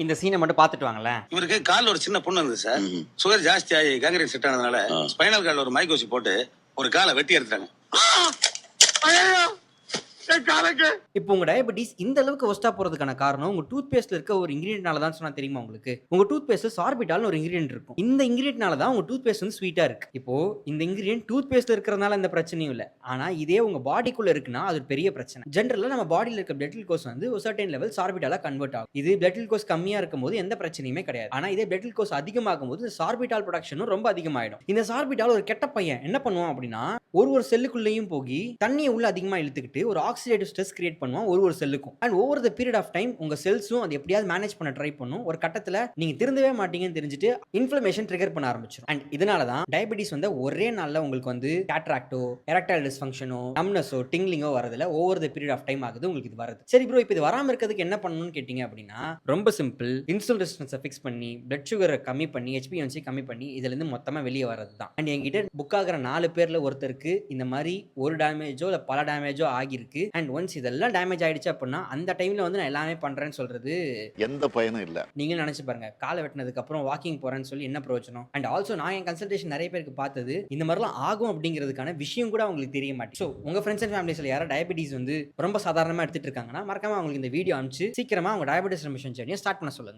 இந்த சீனை மட்டும் பாத்துட்டு வாங்களேன். இவருக்கு கால்ல ஒரு சின்ன புண்ணு இருந்தது சார். சுகர் ஜாஸ்தி ஆகி கேங்கரேட் செட் ஆனதுனால ஸ்பைனல் கார்டுல ஒரு மைக் ஊசி போட்டு ஒரு காலை வெட்டி எடுத்துட்டாங்க. இப்போ உங்க டயபெட்டிஸ் இந்த அளவுக்கு ஒஸ்டா போறதுக்கான காரணம் உங்க டூத் பேஸ்ட்ல இருக்க ஒரு இன்கிரியன்ட்னால தான் சொன்னா தெரியுமா உங்களுக்கு? உங்க டூத் பேஸ்ட்ல சார்பிட்டால்னு ஒரு இன்கிரியன்ட் இருக்கும். இந்த இன்கிரியன்ட்னால தான் உங்க டூத் பேஸ்ட் வந்து ஸ்வீட்டா இருக்கு. இப்போ இந்த இன்கிரியன்ட் டூத் பேஸ்ட்ல இருக்கிறதுனால எந்த பிரச்சனையும் இல்ல. ஆனா இதே உங்க பாடிக்குள்ள இருக்குன்னா அது ஒரு பெரிய பிரச்சனை. ஜெனரலா நம்ம பாடியில இருக்க பிளட் குளுக்கோஸ் வந்து ஒரு சர்டைன் லெவல் சார்பிட்டாலா கன்வெர்ட் ஆகும். இது பிளட் குளுக்கோஸ் கம்மியா இருக்கும்போது எந்த பிரச்சனையுமே கிடையாது. ஆனா இதே பிளட் குளுக்கோஸ் அதிகமாகும் போது சார்பிட்டால் ப்ரொடக்ஷனும் ரொம்ப அதிகமாயிடும். இந்த சார்பிட்டால் ஒரு கெட்ட பையன் என்ன பண்ணுவான் அப்படின்னா ஒரு செல்லுக்குள்ளேயும் போய் தண்ணியை உள்ள அதிகமா இழுத்துக்கிட்டு ஒரு ஆக்சிடேட்டிவ் ஸ்ட்ரெஸ் கிரியேட் பண்ணுவான் ஒரு செல்லுக்கும். And over the period of time உங்க செல்ஸும் அது எப்படியாவது மேனேஜ் பண்ண ட்ரை பண்ணும். ஒரு கட்டத்துல நீங்க திருந்தவே மாட்டீங்கன்னு தெரிஞ்சுட்டு இன்ஃப்ளமேஷன் ட்ரிகர் பண்ண ஆரம்பிச்சிடும். அண்ட் இதனால தான் டயபெட்டிஸ் வந்து ஒரே நாள்ல உங்களுக்கு வந்து கேட்ராக்டோ, எரக்டைல் டிஸ்ஃபங்க்ஷனோ, நம்னஸோ, டிங்லிங்கோ வரதுல over the period of time ஆகுது உங்களுக்கு இது வருது. சரி ப்ரோ, இப்போ இது வராம இருக்கிறதுக்கு என்ன பண்ணணும்னு கேட்டீங்க அப்படின்னா ரொம்ப சிம்பிள். இன்சுலின் ரெசிஸ்டன்ஸை ஃபிக்ஸ் பண்ணி பிளட் சுகரை கம்மி பண்ணி HbA1c கம்மி பண்ணி இதுல இருந்து மொத்தமா வெளியே வரது தான். அண்ட் என்கிட்ட புக் ஆகிற 4 பேர்ல ஒருத்தருக்கு இந்த மாதிரி ஒரு டேமேஜோ இல்ல பல டேமேஜோ ஆகிருக்கு. அண்ட் ஒன்ஸ் இதெல்லாம் டேமேஜ் ஆயிடுச்சு அப்படின்னா அந்த டைம்ல வந்து நான் எல்லாமே பண்றேன்னு சொல்றது எந்த பயனும் இல்ல. நீங்களும் நினைச்சு பாருங்க, காலை வெட்டினதுக்கு அப்புறம் வாக்கிங் போறேன்னு சொல்லி என்ன பிரயோஜனம்? அண்ட் ஆல்சோ நான் என் கன்சல்டேஷன் நிறைய பேருக்கு பார்த்தது இந்த மாதிரிலாம் ஆகும் அப்படிங்கிறதுக்கான விஷயம் கூட அவங்களுக்கு தெரிய மாட்டேங்குது. ஸோ உங்க ஃப்ரெண்ட்ஸ் அண்ட் ஃபேமிலிஸ்ல யாரும் டயபெட்டிஸ் வந்து ரொம்ப சாதாரணமா எடுத்துட்டு இருக்காங்கன்னா மறக்காம அவங்களுக்கு இந்த வீடியோ அனுப்பிச்சு சீக்கிரமா அவங்க டயபெட்டிஸ் ரெமிஷன் ஜர்னியை ஸ்டார்ட் பண்ண சொல்லுங்க.